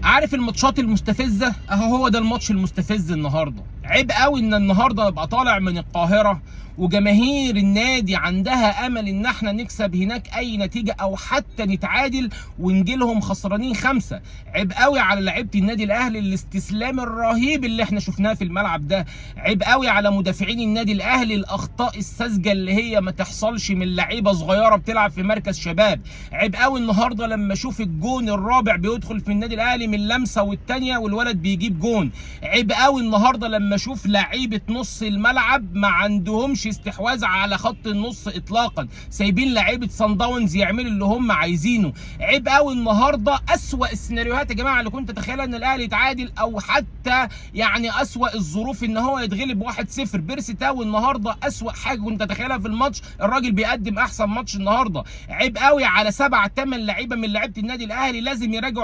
عارف الماتشات المستفزه اهو، هو ده الماتش المستفز النهارده. عيب قوي ان النهارده ابقى طالع من القاهره وجماهير النادي عندها امل ان احنا نكسب هناك اي نتيجه او حتى نتعادل ونجي لهم خسرانين 5. عيب قوي على لعيبه النادي الاهلي الاستسلام الرهيب اللي احنا شفناه في الملعب ده. عيب قوي على مدافعين النادي الاهلي الاخطاء الساذجه اللي هي ما تحصلش من لعيبه صغيره بتلعب في مركز شباب. عيب قوي النهارده لما اشوف الجون الرابع بيدخل في النادي الاهلي من لمسه والثانيه والولد بيجيب جون. عيب قوي النهارده لما اشوف لعيبه نص الملعب ما عندهمش استحواذ على خط النص اطلاقا، سايبين لعيبه صن داونز يعملوا اللي هم عايزينه. عيب قوي النهارده اسوأ السيناريوهات يا جماعه اللي كنت اتخيلها ان الاهلي يتعادل او حتى يعني اسوأ الظروف ان هو يتغلب 1-0. بيرسي تاو النهارده اسوأ حاجه كنت اتخيلها في الماتش، الراجل بيقدم احسن ماتش النهارده. عيب قوي على 7-8 لعيبه من لعيبه النادي الاهلي لازم يراجعوا